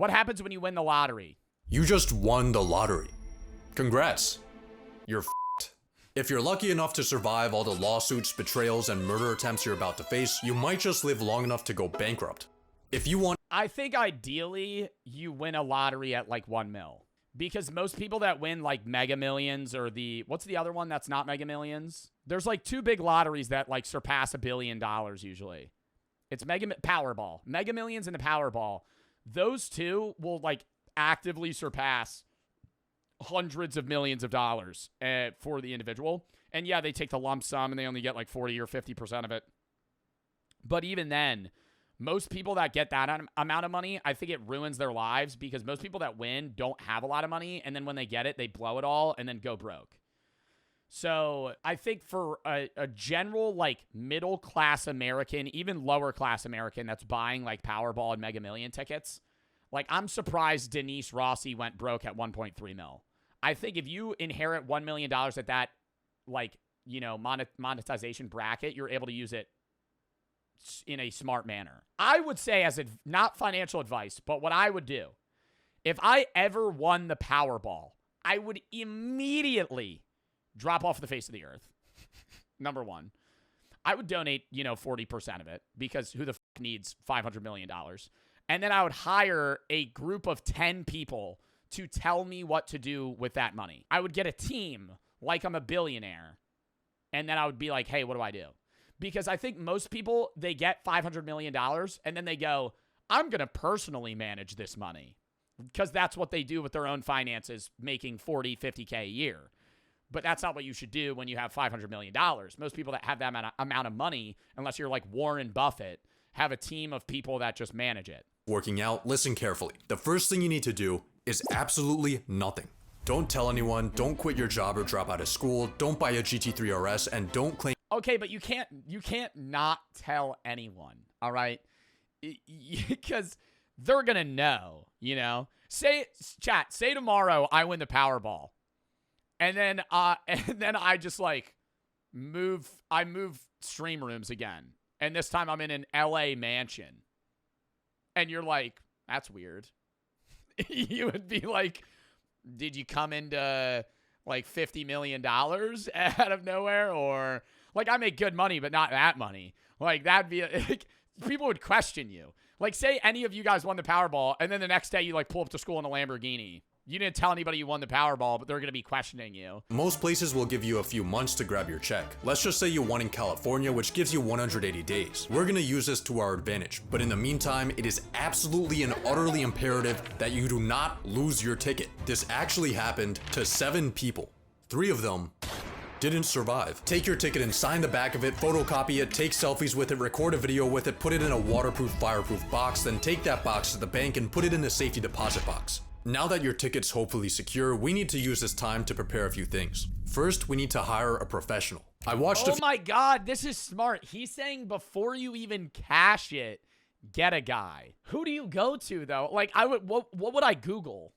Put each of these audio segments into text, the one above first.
What happens when you win the lottery? You just won the lottery. Congrats. You're f***ed. If you're lucky enough to survive all the lawsuits, betrayals, and murder attempts you're about to face, you might just live long enough to go bankrupt. If you want... I think ideally you win a lottery at like 1 mil. Because most people that win like Mega Millions or what's the other one that's not Mega Millions? There's like 2 big lotteries that like surpass $1 billion usually. It's Powerball. Mega Millions and the Powerball. Those two will like actively surpass hundreds of millions of dollars for the individual. And yeah, they take the lump sum and they only get like 40 or 50% of it. But even then, most people that get that amount of money, I think it ruins their lives because most people that win don't have a lot of money. And then when they get it, they blow it all and then go broke. So I think for a general like middle class American, even lower class American that's buying like Powerball and Mega Million tickets, like I'm surprised Denise Rossi went broke at 1.3 mil. I think if you inherit $1 million at that, like, you know, monetization bracket, you're able to use it in a smart manner. I would say not financial advice, but what I would do, if I ever won the Powerball, I would immediately drop off the face of the earth. Number one. I would donate, 40% of it because who the fuck needs $500 million? And then I would hire a group of 10 people to tell me what to do with that money. I would get a team like I'm a billionaire. And then I would be like, hey, what do I do? Because I think most people, they get $500 million and then they go, I'm going to personally manage this money. Because that's what they do with their own finances, making 40, 50K a year. But that's not what you should do when you have $500 million. Most people that have that amount of money, unless you're like Warren Buffett, have a team of people that just manage it. Working out, listen carefully. The first thing you need to do is absolutely nothing. Don't tell anyone, don't quit your job or drop out of school, don't buy a GT3 RS, and don't claim... Okay, but you can't not tell anyone, all right? Because they're gonna know, Say tomorrow I win the Powerball. And then I just like move stream rooms again. And this time I'm in an LA mansion. And you're like, that's weird. You would be like, did you come into like $50 million out of nowhere? Or like, I make good money, but not that money. Like that'd be like, people would question you. Like say any of you guys won the Powerball and then the next day you like pull up to school in a Lamborghini. You didn't tell anybody you won the Powerball, but they're going to be questioning you. Most places will give you a few months to grab your check. Let's just say you won in California, which gives you 180 days. We're going to use this to our advantage, but in the meantime, it is absolutely and utterly imperative that you do not lose your ticket. This actually happened to 7 people. 3 of them didn't survive. Take your ticket and sign the back of it, photocopy it, take selfies with it, record a video with it, put it in a waterproof, fireproof box, then take that box to the bank and put it in the safety deposit box. Now that your ticket's hopefully secure, we need to use this time to prepare a few things. First, we need to hire a professional. I watched Oh my God, this is smart. He's saying before you even cash it, get a guy. Who do you go to though? Like what would I Google?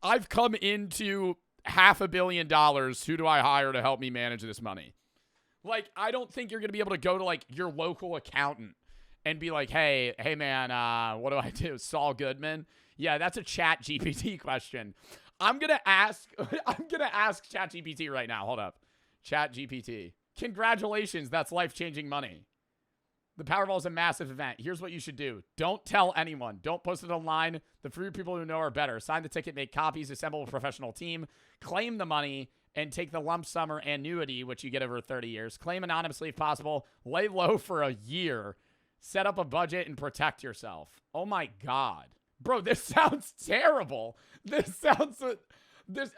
I've come into $500 million. Who do I hire to help me manage this money? Like, I don't think you're going to be able to go to like your local accountant and be like, hey man, what do I do? Saul Goodman? Yeah, that's a Chat GPT question. I'm gonna ask Chat GPT right now. Hold up. Chat GPT. Congratulations, that's life-changing money. The Powerball is a massive event. Here's what you should do. Don't tell anyone. Don't post it online. The few people who know are better. Sign the ticket, make copies, assemble a professional team, claim the money, and take the lump sum or annuity, which you get over 30 years. Claim anonymously if possible. Lay low for a year. Set up a budget and protect yourself. Oh my God. Bro, this sounds terrible.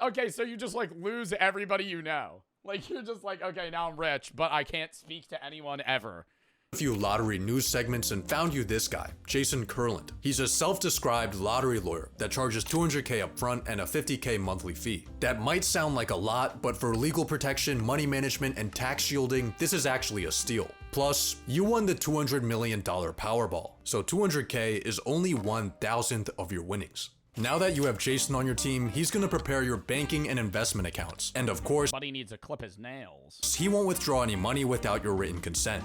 Okay, so you just like lose everybody you know. Like you're just like, okay, now I'm rich, but I can't speak to anyone ever. A few lottery news segments and found you this guy, Jason Kurland. He's a self-described lottery lawyer that charges $200K up front and a $50K monthly fee. That might sound like a lot, but for legal protection, money management, and tax shielding, this is actually a steal. Plus, you won the $200 million Powerball, so $200K is only 1,000th of your winnings. Now that you have Jason on your team, he's gonna prepare your banking and investment accounts. And of course, but he needs to clip his nails. He won't withdraw any money without your written consent.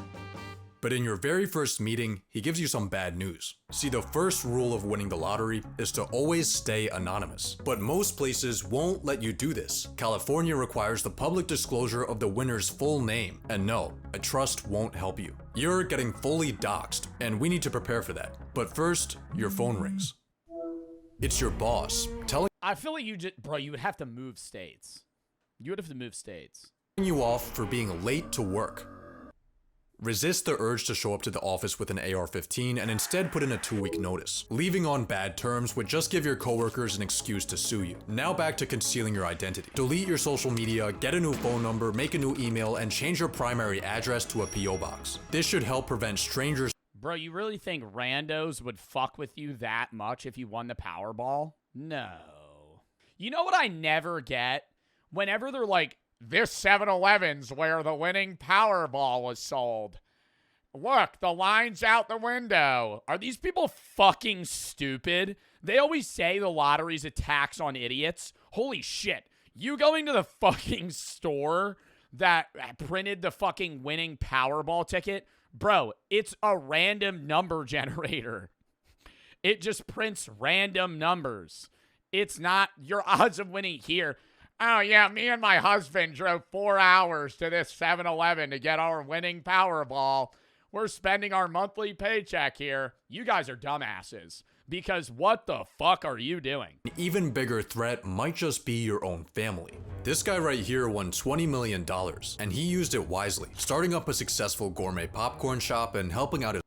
But in your very first meeting, he gives you some bad news. See, the first rule of winning the lottery is to always stay anonymous. But most places won't let you do this. California requires the public disclosure of the winner's full name. And no, a trust won't help you. You're getting fully doxxed, and we need to prepare for that. But first, your phone rings. It's your boss telling I feel like you would have to move states. You would have to move states. you off for being late to work. Resist the urge to show up to the office with an AR-15 and instead put in a 2-week notice. Leaving on bad terms would just give your coworkers an excuse to sue you. Now back to concealing your identity. Delete your social media, get a new phone number, make a new email, and change your primary address to a PO box. This should help prevent strangers. Bro, you really think randos would fuck with you that much if you won the Powerball? No. You know what I never get? Whenever they're like, this 7-Eleven's where the winning Powerball was sold. Look, the line's out the window. Are these people fucking stupid? They always say the lottery's a tax on idiots. Holy shit. You going to the fucking store that printed the fucking winning Powerball ticket? Bro, it's a random number generator. It just prints random numbers. It's not your odds of winning here. Oh, yeah, me and my husband drove 4 hours to this 7-Eleven to get our winning Powerball. We're spending our monthly paycheck here. You guys are dumbasses. Because what the fuck are you doing? An even bigger threat might just be your own family. This guy right here won $20 million, and he used it wisely, starting up a successful gourmet popcorn shop and helping out his.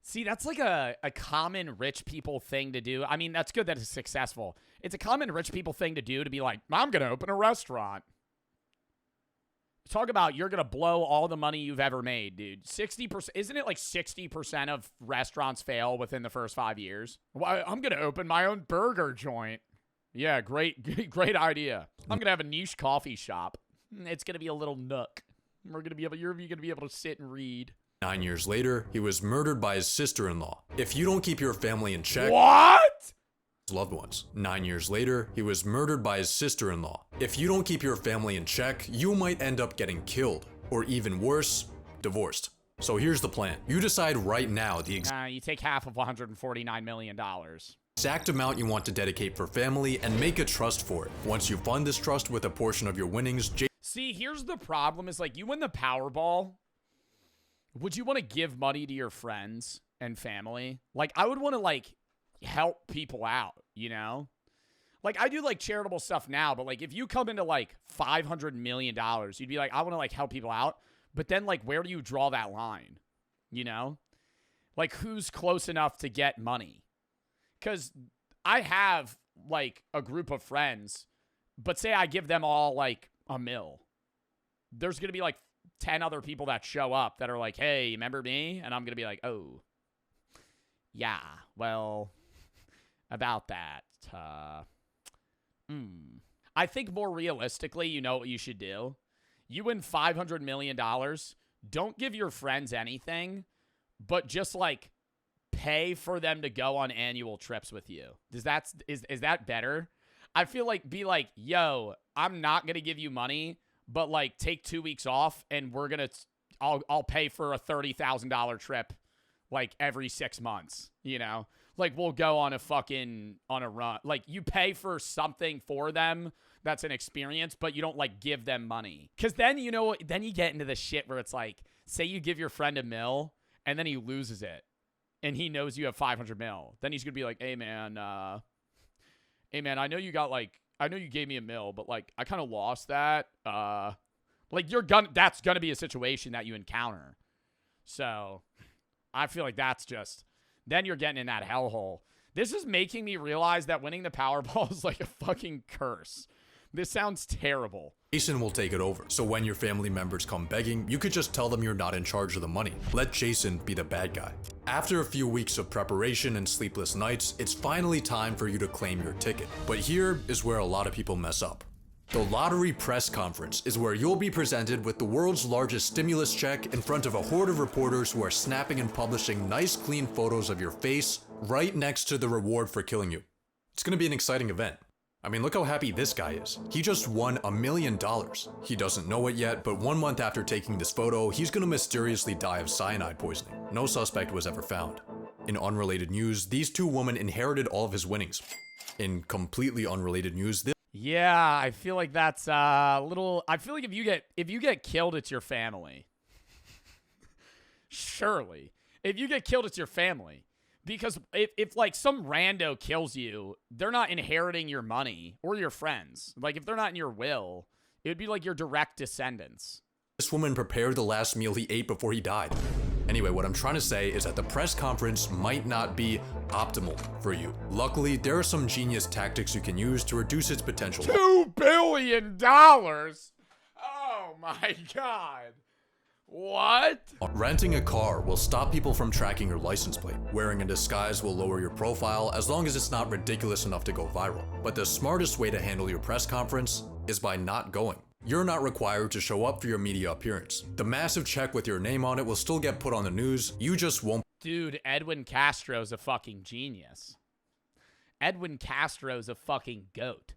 See, that's like a common rich people thing to do. I mean, that's good that it's successful. It's a common rich people thing to do to be like, I'm going to open a restaurant. Talk about you're going to blow all the money you've ever made, dude. 60%, isn't it like 60% of restaurants fail within the first 5 years? Well, I'm going to open my own burger joint. Yeah, great idea. I'm going to have a niche coffee shop. It's going to be a little nook. You're going to be able to sit and read. 9 years later, he was murdered by his sister-in-law. If you don't keep your family in check, what? Loved ones. 9 years later, he was murdered by his sister-in-law. If you don't keep your family in check, you might end up getting killed, or even worse, divorced. So here's the plan. You decide right now the you take half of $149 million. exact amount you want to dedicate for family and make a trust for it. Once you fund this trust with a portion of your winnings, see, here's the problem is like you win the Powerball. Would you want to give money to your friends and family? Like, I would want to, like, help people out, you know? Like, I do, like, charitable stuff now, but, like, if you come into, like, $500 million, you'd be like, I want to, like, help people out. But then, like, where do you draw that line? You know? Like, who's close enough to get money? Because I have, like, a group of friends, but say I give them all, like, $1 million. There's going to be, like, 10 other people that show up that are like, hey, remember me? And I'm going to be like, oh, yeah, well, about that. I think more realistically, you know what you should do? You win $500 million. Don't give your friends anything, but just like pay for them to go on annual trips with you. Is that better? I feel like be like, yo, I'm not going to give you money, but like take 2 weeks off and I'll pay for a $30,000 trip like every 6 months, you know? Like we'll go on a run. Like you pay for something for them that's an experience, but you don't like give them money. Cause then, you know, then you get into the shit where it's like, say you give your friend $1 million and then he loses it and he knows you have $500 million. Then he's gonna be like, hey man, I know you gave me $1 million, but like I kind of lost that. Like that's gonna be a situation that you encounter. So I feel like then you're getting in that hellhole. This is making me realize that winning the Powerball is like a fucking curse. This sounds terrible. Jason will take it over. So when your family members come begging, you could just tell them you're not in charge of the money. Let Jason be the bad guy. After a few weeks of preparation and sleepless nights, it's finally time for you to claim your ticket. But here is where a lot of people mess up. The lottery press conference is where you'll be presented with the world's largest stimulus check in front of a horde of reporters who are snapping and publishing nice clean photos of your face right next to the reward for killing you. It's gonna be an exciting event. I mean, look how happy this guy is. He just won $1 million. He doesn't know it yet, but 1 month after taking this photo, he's gonna mysteriously die of cyanide poisoning. No suspect was ever found. In unrelated news, these two women inherited all of his winnings. In completely unrelated news, Yeah, I feel like that's a little. I feel like if you get killed, it's your family. Surely, if you get killed, it's your family. Because if like some rando kills you, they're not inheriting your money or your friends. Like if they're not in your will, it would be like your direct descendants. this woman prepared the last meal he ate before he died. Anyway, what I'm trying to say is that the press conference might not be optimal for you. Luckily, there are some genius tactics you can use to reduce its potential. $2 billion? Oh my God. What? Renting a car will stop people from tracking your license plate. Wearing a disguise will lower your profile as long as it's not ridiculous enough to go viral. But the smartest way to handle your press conference is by not going. You're not required to show up for your media appearance. The massive check with your name on it will still get put on the news, you just won't. Dude, Edwin Castro's a fucking genius. Edwin Castro's a fucking goat.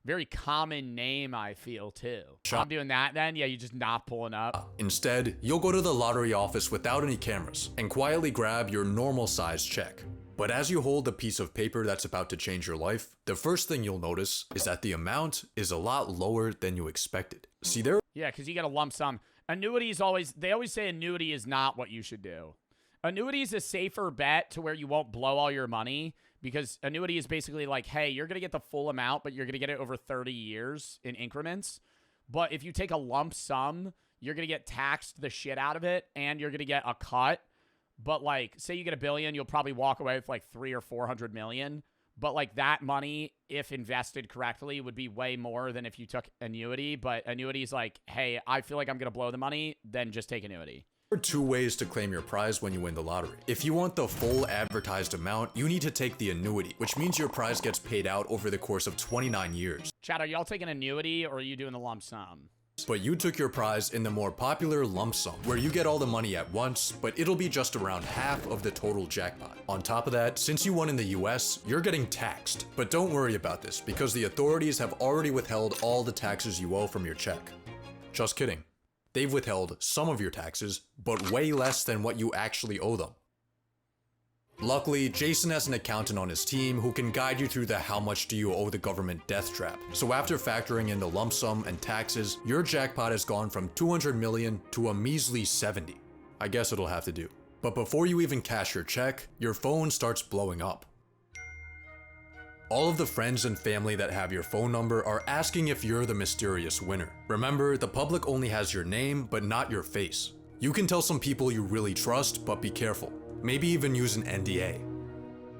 Very common name, I feel, too. I'm doing that then? Yeah, you just not pulling up. Instead, you'll go to the lottery office without any cameras and quietly grab your normal size check. But as you hold the piece of paper that's about to change your life, the first thing you'll notice is that the amount is a lot lower than you expected. See there? Yeah, because you get a lump sum. Annuities they always say annuity is not what you should do. Annuity is a safer bet to where you won't blow all your money, because annuity is basically like, hey, you're going to get the full amount, but you're going to get it over 30 years in increments. But if you take a lump sum, you're going to get taxed the shit out of it, and you're going to get a cut. But like, say you get $1 billion, you'll probably walk away with like 300 or 400 million. But like that money, if invested correctly, would be way more than if you took annuity. But annuity is like, hey, I feel like I'm going to blow the money, then just take annuity. There are two ways to claim your prize when you win the lottery. If you want the full advertised amount, you need to take the annuity, which means your prize gets paid out over the course of 29 years. Chad, are y'all taking annuity or are you doing the lump sum? But you took your prize in the more popular lump sum, where you get all the money at once, but it'll be just around half of the total jackpot. On top of that, since you won in the US, you're getting taxed. But don't worry about this, because the authorities have already withheld all the taxes you owe from your check. Just kidding. They've withheld some of your taxes, but way less than what you actually owe them. Luckily, Jason has an accountant on his team who can guide you through the how much do you owe the government death trap. So after factoring in the lump sum and taxes, your jackpot has gone from 200 million to a measly 70. I guess it'll have to do. But before you even cash your check, your phone starts blowing up. All of the friends and family that have your phone number are asking if you're the mysterious winner. Remember, the public only has your name, but not your face. You can tell some people you really trust, but be careful. Maybe even use an NDA.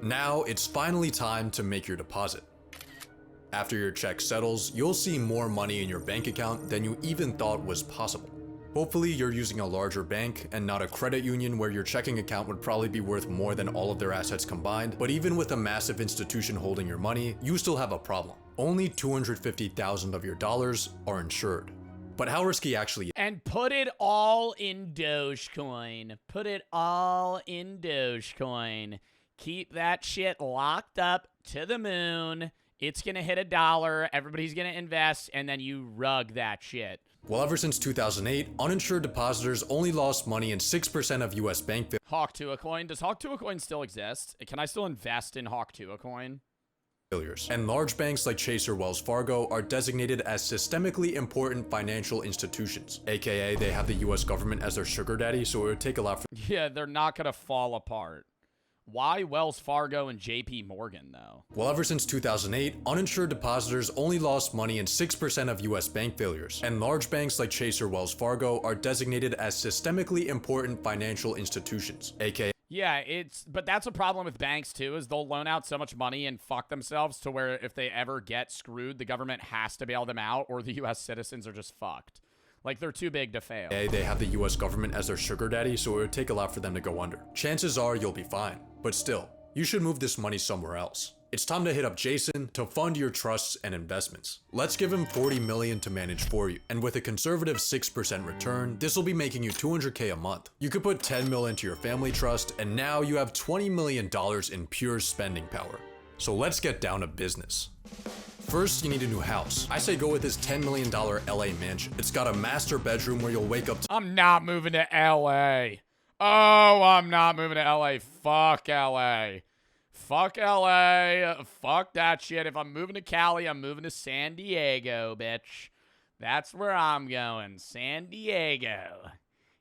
Now, it's finally time to make your deposit. After your check settles, you'll see more money in your bank account than you even thought was possible. Hopefully, you're using a larger bank and not a credit union where your checking account would probably be worth more than all of their assets combined. But even with a massive institution holding your money, you still have a problem. Only 250,000 of your dollars are insured. But how risky actually is? And put it all in Dogecoin. Put it all in Dogecoin. Keep that shit locked up to the moon. It's gonna hit $1. Everybody's gonna invest, and then you rug that shit. Well, ever since 2008, uninsured depositors only lost money in 6% of US bank Hawk Tuah coin. Does Hawk Tuah coin still exist? Can I still invest in Hawk Tuah coin? failures. And large banks like Chase or Wells Fargo are designated as systemically important financial institutions. AKA, they have the US government as their sugar daddy, so it would take a lot for— Yeah, they're not gonna fall apart. Why Wells Fargo and JP Morgan, though? Well, ever since 2008, uninsured depositors only lost money in 6% of US bank failures, and large banks like Chase or Wells Fargo are designated as systemically important financial institutions, aka— Yeah, but that's a problem with banks too, is they'll loan out so much money and fuck themselves to where if they ever get screwed, the government has to bail them out, or the US citizens are just fucked. Like, they're too big to fail. They have the US government as their sugar daddy, so it would take a lot for them to go under. Chances are you'll be fine, but still, you should move this money somewhere else. It's time to hit up Jason to fund your trusts and investments. Let's give him $40 million to manage for you, and with a conservative 6% return, this will be making you $200K a month. You could put $10 million into your family trust, and now you have $20 million in pure spending power. So let's get down to business. First, you need a new house. I say go with this $10 million LA mansion. It's got a master bedroom where you'll wake up to— I'm not moving to LA. Oh, I'm not moving to LA. Fuck LA. Fuck LA. Fuck that shit. If I'm moving to Cali, I'm moving to San Diego, bitch. That's where I'm going. San Diego.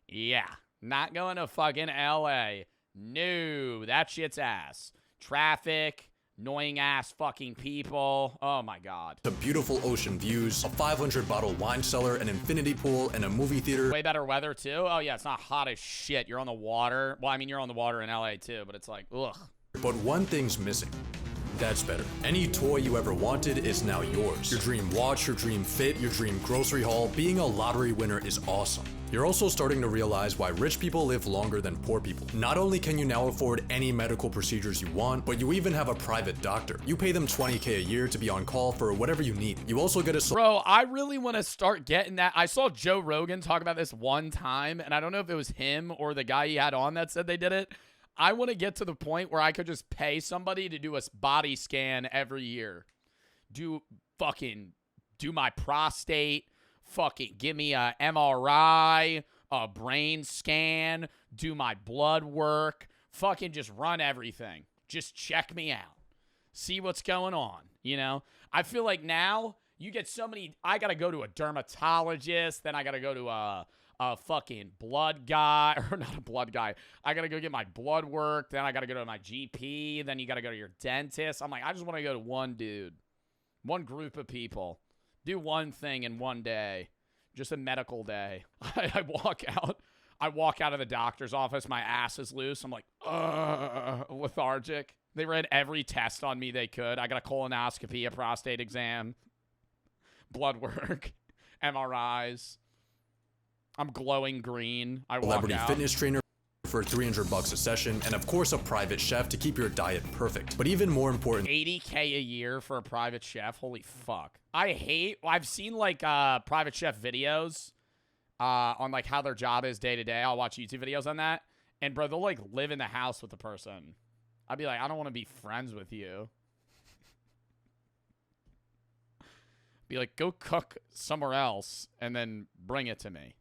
Yeah. Not going to fucking LA. No. That shit's ass. Traffic. Annoying ass fucking people. Oh my god. the beautiful ocean views, a 500-bottle wine cellar, an infinity pool, and a movie theater. Way better weather too. Oh yeah, it's not hot as shit. You're on the water. Well, I mean, you're on the water in LA too, but it's like, ugh. But one thing's missing. That's better. Any toy you ever wanted is now yours. Your dream watch, your dream fit, your dream grocery haul. Being a lottery winner is awesome. You're also starting to realize why rich people live longer than poor people. Not only can you now afford any medical procedures you want, but you even have a private doctor. You pay them $20K a year to be on call for whatever you need. You also get a— Bro, I really want to start getting that. I saw Joe Rogan talk about this one time, and I don't know if it was him or the guy he had on that said they did it. I want to get to the point where I could just pay somebody to do a body scan every year. Do my prostate, fucking give me a MRI, a brain scan, do my blood work, fucking just run everything. Just check me out. See what's going on, you know? I feel like now you get so many— I got to go to a dermatologist, then I got to go to a fucking blood guy, or not a blood guy. I got to go get my blood work. Then I got to go to my GP. Then you got to go to your dentist. I'm like, I just want to go to one dude, one group of people, do one thing in one day, just a medical day. I walk out of the doctor's office. My ass is loose. I'm like, lethargic. They ran every test on me they could. I got a colonoscopy, a prostate exam, blood work, MRIs. I'm glowing green. I walk celebrity out. Fitness trainer for $300 a session, and of course a private chef to keep your diet perfect. But even more important, $80K a year for a private chef. Holy fuck. I've seen like private chef videos on like how their job is day to day. I'll watch YouTube videos on that. And bro, they'll like live in the house with the person. I'd be like, I don't want to be friends with you. Be like, go cook somewhere else and then bring it to me.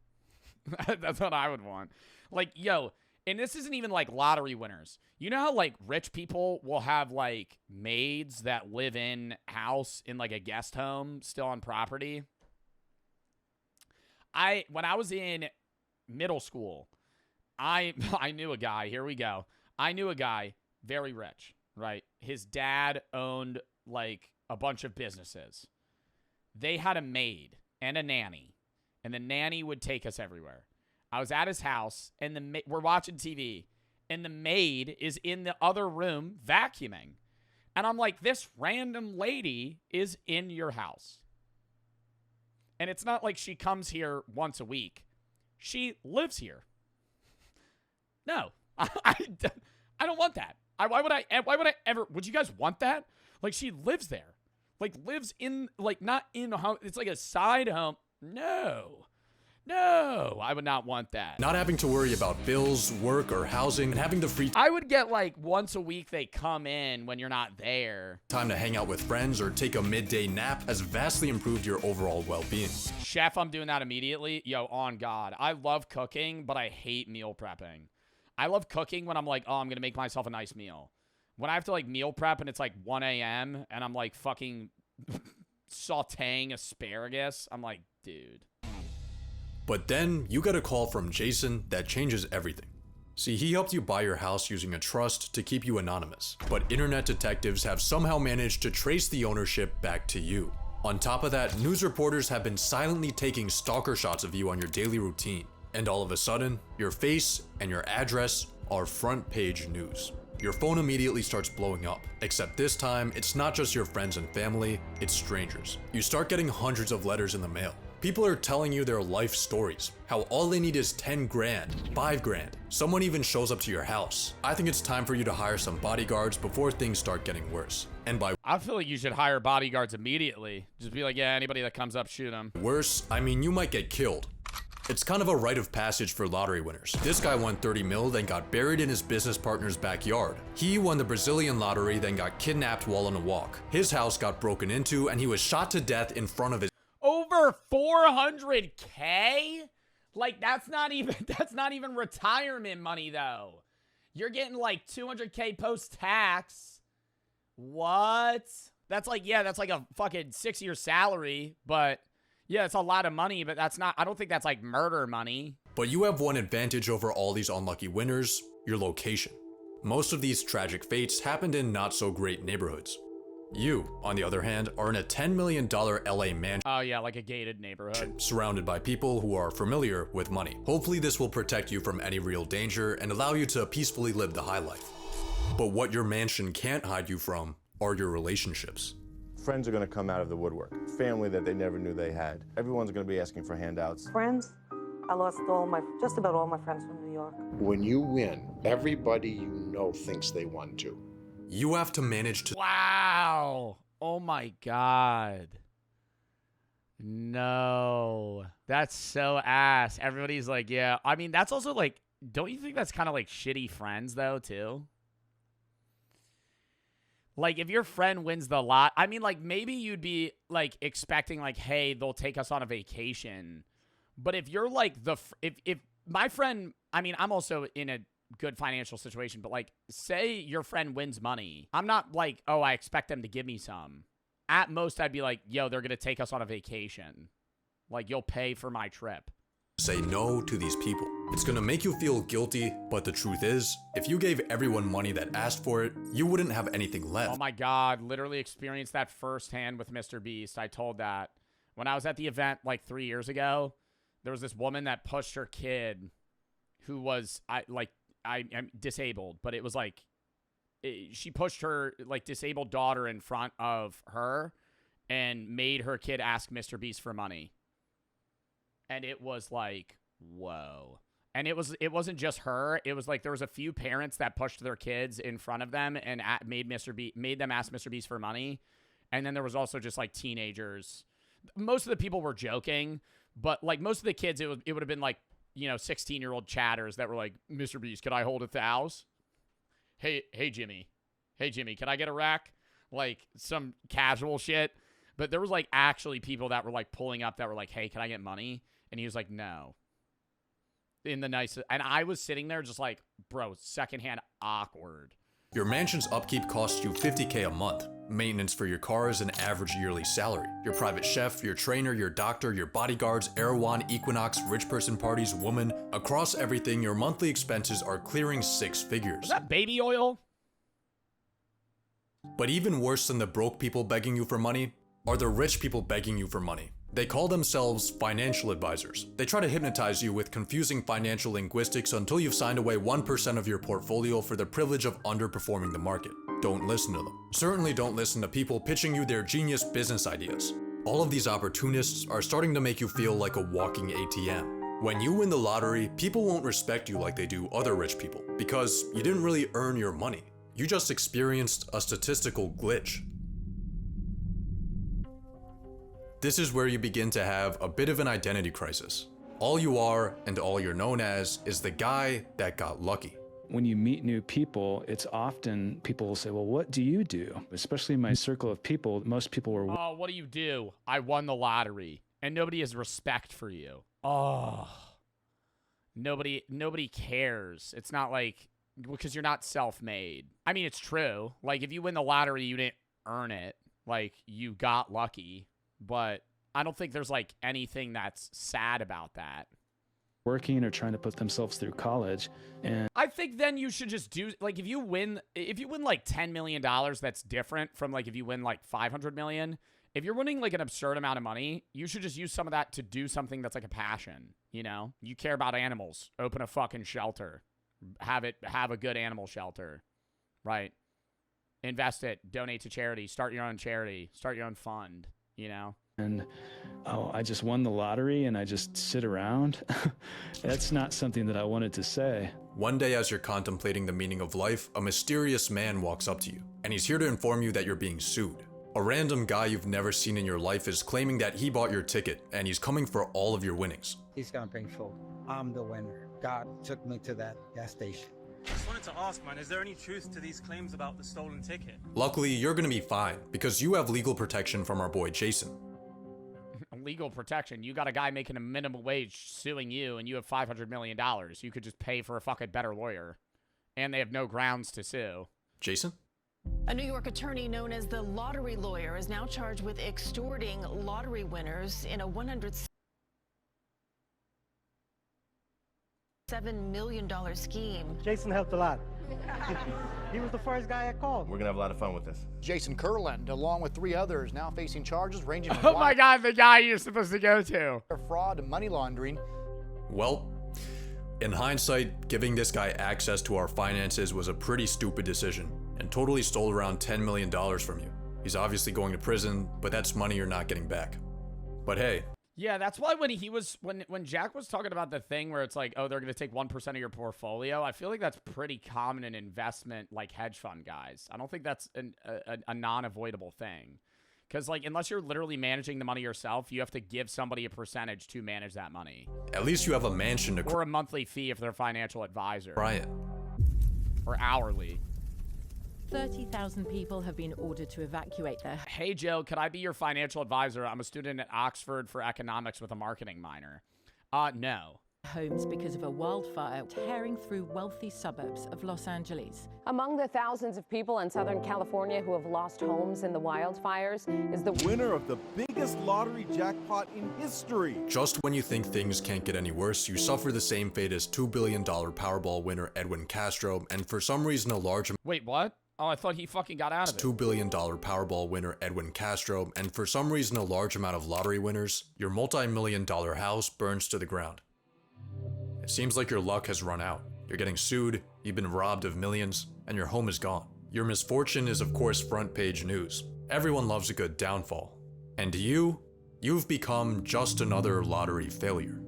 That's what I would want. Like, yo, and this isn't even like lottery winners. You know how like rich people will have like maids that live in house in like a guest home still on property? When I was in middle school, I knew a guy. Here we go. I knew a guy very rich, right? His dad owned like a bunch of businesses. They had a maid and a nanny. And the nanny would take us everywhere. I was at his house, and we're watching TV, and the maid is in the other room vacuuming. And I'm like, this random lady is in your house. And it's not like she comes here once a week. She lives here. No, I don't want that. Why would I ever? Would you guys want that? Like, she lives there. Like, lives in, like, not in a home. It's like a side home. No, I would not want that. not having to worry about bills, work, or housing, and having the free I would get like once a week they come in when you're not there. time to hang out with friends or take a midday nap has vastly improved your overall well-being. Chef, I'm doing that immediately. Yo, on God. I love cooking, but I hate meal prepping. I love cooking when I'm like, oh, I'm going to make myself a nice meal. When I have to like meal prep and it's like 1 a.m. and I'm like fucking sauteing asparagus, I'm like, dude. But then you get a call from Jason that changes everything. See, he helped you buy your house using a trust to keep you anonymous, but internet detectives have somehow managed to trace the ownership back to you. On top of that, news reporters have been silently taking stalker shots of you on your daily routine, and all of a sudden, your face and your address are front page news. Your phone immediately starts blowing up, except this time, it's not just your friends and family, it's strangers. You start getting hundreds of letters in the mail. People are telling you their life stories, how all they need is 10 grand, 5 grand. Someone even shows up to your house. I think it's time for you to hire some bodyguards before things start getting worse. And by I feel like you should hire bodyguards immediately. Just be like, yeah, anybody that comes up, shoot them. worse, I mean you might get killed. It's kind of a rite of passage for lottery winners. This guy won 30 mil, then got buried in his business partner's backyard. He won the Brazilian lottery, then got kidnapped while on a walk. His house got broken into, and he was shot to death in front of his— Over 400K? Like, that's not even retirement money, though. You're getting like 200K post-tax. What? That's like, yeah, that's like a fucking 6-year salary, but yeah, it's a lot of money, but that's not, I don't think that's like murder money. But you have one advantage over all these unlucky winners: your location. Most of these tragic fates happened in not so great neighborhoods. You, on the other hand, are in a $10 million LA mansion. Oh yeah, like a gated neighborhood. Surrounded by people who are familiar with money. Hopefully this will protect you from any real danger and allow you to peacefully live the high life. But what your mansion can't hide you from are your relationships. Friends are going to come out of the woodwork. Family that they never knew they had. Everyone's going to be asking for handouts. Friends? I lost just about all my friends from New York. When you win, everybody you know thinks they won too. You have to manage to— Wow. Oh my God. No. That's so ass. Everybody's like, yeah. I mean, that's also like, don't you think that's kind of like shitty friends though, too? Like, if your friend wins the lot, I mean, like, maybe you'd be, like, expecting, like, hey, they'll take us on a vacation. But if you're, like, if my friend, I mean, I'm also in a good financial situation, but, like, say your friend wins money. I'm not like, oh, I expect them to give me some. At most, I'd be like, yo, they're going to take us on a vacation. Like, you'll pay for my trip. Say no to these people. It's gonna make you feel guilty, but the truth is, if you gave everyone money that asked for it, you wouldn't have anything left. Oh my God, literally experienced that firsthand with Mr. Beast. I told that. When I was at the event like 3 years ago, there was this woman that pushed her kid who was, I'm disabled, but it was like, she pushed her like disabled daughter in front of her and made her kid ask Mr. Beast for money. And it was like, whoa. And it wasn't just her. It was like there was a few parents that pushed their kids in front of them and made them ask Mr. Beast for money. And then there was also just like teenagers. Most of the people were joking, but like most of the kids, it would have been like, 16-year-old chatters that were like, Mr. Beast, could I hold $1,000? Hey Jimmy, can I get a rack? Like some casual shit. But there was like actually people that were like pulling up that were like, hey, can I get money? And he was like, no. In the nicest. And I was sitting there just like, bro, secondhand awkward. Your mansion's upkeep costs you $50K a month. Maintenance for your car is an average yearly salary. Your private chef, your trainer, your doctor, your bodyguards, Erewhon, Equinox, rich person parties, woman. Across everything, your monthly expenses are clearing 6 figures. Is that baby oil? But even worse than the broke people begging you for money are the rich people begging you for money. They call themselves financial advisors. They try to hypnotize you with confusing financial linguistics until you've signed away 1% of your portfolio for the privilege of underperforming the market. Don't listen to them. Certainly don't listen to people pitching you their genius business ideas. All of these opportunists are starting to make you feel like a walking ATM. When you win the lottery, people won't respect you like they do other rich people because you didn't really earn your money. You just experienced a statistical glitch. This is where you begin to have a bit of an identity crisis. All you are and all you're known as is the guy that got lucky. When you meet new people, it's often people will say, well, what do you do? Especially in my circle of people, most people were, oh, what do you do? I won the lottery. And nobody has respect for you. Oh. Nobody cares. It's not like, because you're not self-made. I mean, it's true. Like, if you win the lottery, you didn't earn it. Like, you got lucky. But I don't think there's like anything that's sad about that. working or trying to put themselves through college. And I think then you should just do, like, if you win like $10 million, that's different from like if you win like 500 million. If you're winning like an absurd amount of money, you should just use some of that to do something that's like a passion, you know? You care about animals, open a fucking shelter. Have a good animal shelter, right? Invest it, donate to charity, start your own charity, start your own fund, you know? And, oh, I just won the lottery and I just sit around. That's not something that I wanted to say. One day as you're contemplating the meaning of life, a mysterious man walks up to you, and he's here to inform you that you're being sued. A random guy you've never seen in your life is claiming that he bought your ticket and he's coming for all of your winnings. He's gonna pay full. I'm the winner. God took me to that gas station. I just wanted to ask, man, is there any truth to these claims about the stolen ticket? Luckily, you're gonna be fine because you have legal protection from our boy Jason. Legal protection. You got a guy making a minimum wage suing you, and you have $500 million. You could just pay for a fucking better lawyer. And they have no grounds to sue. Jason? A New York attorney known as the lottery lawyer is now charged with extorting lottery winners in a $107 million scheme. Jason helped a lot. He was the first guy I called. We're gonna have a lot of fun with this. Jason Kurland, along with 3 others, now facing charges ranging from Oh my God, the guy you're supposed to go to. fraud and money laundering. Well, in hindsight, giving this guy access to our finances was a pretty stupid decision and totally stole around $10 million from you. He's obviously going to prison, but that's money you're not getting back. But hey. Yeah, that's why when Jack was talking about the thing where it's like, oh, they're going to take 1% of your portfolio, I feel like that's pretty common in investment, like hedge fund guys. I don't think that's a non-avoidable thing. Because, like, unless you're literally managing the money yourself, you have to give somebody a percentage to manage that money. At least you have a mansion to or a monthly fee if they're a financial advisor. Brian. Or hourly. 30,000 people have been ordered to evacuate their... Hey, Joe, could I be your financial advisor? I'm a student at Oxford for economics with a marketing minor. No. Homes because of a wildfire tearing through wealthy suburbs of Los Angeles. Among the thousands of people in Southern California who have lost homes in the wildfires is the winner of the biggest lottery jackpot in history. Just when you think things can't get any worse, you suffer the same fate as $2 billion Powerball winner Edwin Castro, and for some reason a large... Wait, what? Oh, I thought he fucking got out of it. $2 billion Powerball winner Edwin Castro, and for some reason a large amount of lottery winners, your multi-million-dollar house burns to the ground. It seems like your luck has run out. You're getting sued, you've been robbed of millions, and your home is gone. Your misfortune is of course front page news. Everyone loves a good downfall. And you've become just another lottery failure.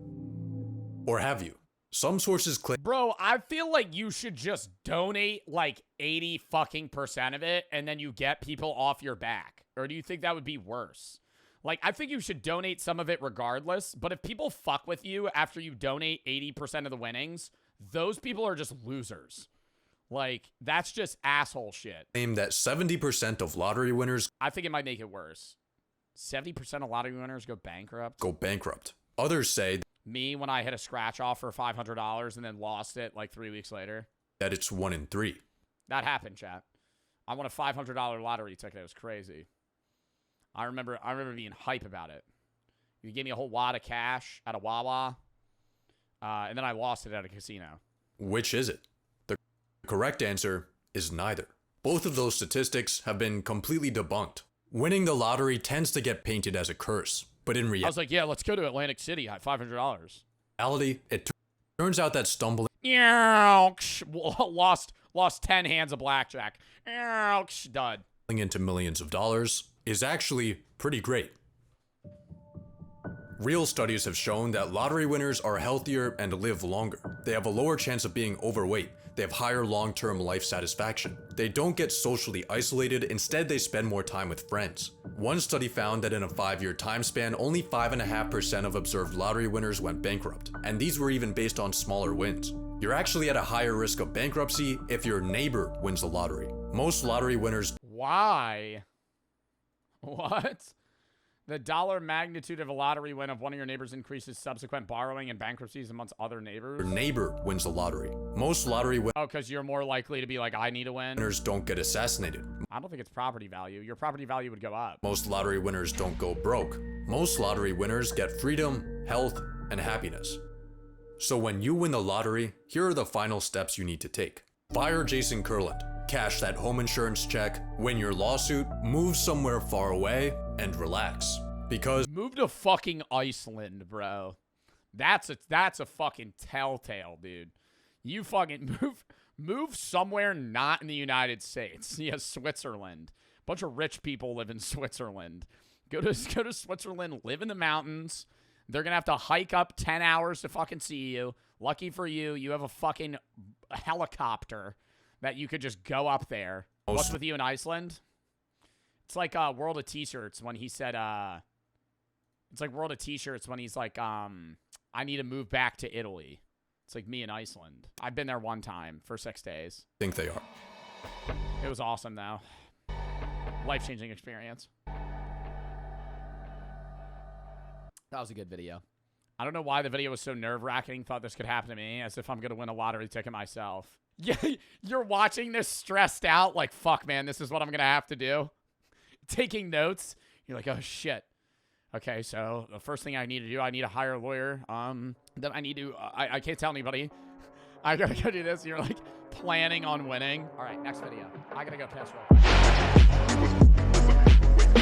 Or have you? Some sources claim— Bro, I feel like you should just donate like 80% of it and then you get people off your back. Or do you think that would be worse? Like, I think you should donate some of it regardless, but if people fuck with you after you donate 80% of the winnings, those people are just losers. Like, that's just asshole shit. Claim that 70% of lottery winners— I think it might make it worse. 70% of lottery winners go bankrupt. Others say— Me, when I hit a scratch off for $500 and then lost it like 3 weeks later. That it's 1 in 3. That happened, chat. I won a $500 lottery ticket. It was crazy. I remember being hype about it. You gave me a whole wad of cash at a Wawa, and then I lost it at a casino. Which is it? The correct answer is neither. Both of those statistics have been completely debunked. Winning the lottery tends to get painted as a curse, but in reality— I was like, yeah, let's go to Atlantic City at $500. Reality, it turns out that stumbling— Lost 10 hands of blackjack. Dud. Into millions of dollars is actually pretty great. Real studies have shown that lottery winners are healthier and live longer. They have a lower chance of being overweight. They have higher long-term life satisfaction. They don't get socially isolated, instead they spend more time with friends. One study found that in a 5-year time span, only 5.5% of observed lottery winners went bankrupt, and these were even based on smaller wins. You're actually at a higher risk of bankruptcy if your neighbor wins the lottery. Most lottery winners— Why? What? The dollar magnitude of a lottery win of one of your neighbors increases subsequent borrowing and bankruptcies amongst other neighbors. Your neighbor wins the lottery. Most lottery winners— Oh, because you're more likely to be like, I need to win. Winners don't get assassinated. I don't think it's property value. Your property value would go up. Most lottery winners don't go broke. Most lottery winners get freedom, health, and happiness. So when you win the lottery, here are the final steps you need to take. Fire Jason Kurland. Cash that home insurance check, win your lawsuit, move somewhere far away, and relax. Because— Move to fucking Iceland, bro. That's a fucking telltale, dude. You fucking move somewhere not in the United States. Yeah, Switzerland. Bunch of rich people live in Switzerland. Go to Switzerland, live in the mountains. They're gonna have to hike up 10 hours to fucking see you. Lucky for you, you have a fucking helicopter that you could just go up there. What's with you in Iceland? It's like World of T-shirts when he said it's like World of T-shirts when he's like I need to move back to Italy. It's like me in Iceland. I've been there one time for 6 days. Think they are. It was awesome though. Life-changing experience. That was a good video. I don't know why the video was so nerve-wracking. Thought this could happen to me, as if I'm going to win a lottery ticket myself. Yeah, you're watching this stressed out, like, fuck, man, this is what I'm going to have to do. Taking notes. You're like, oh, shit. Okay, so the first thing I need to do, I need to hire a lawyer. Then I need to, I can't tell anybody. I got to go do this. You're, like, planning on winning. All right, next video. I got to go piss real quick.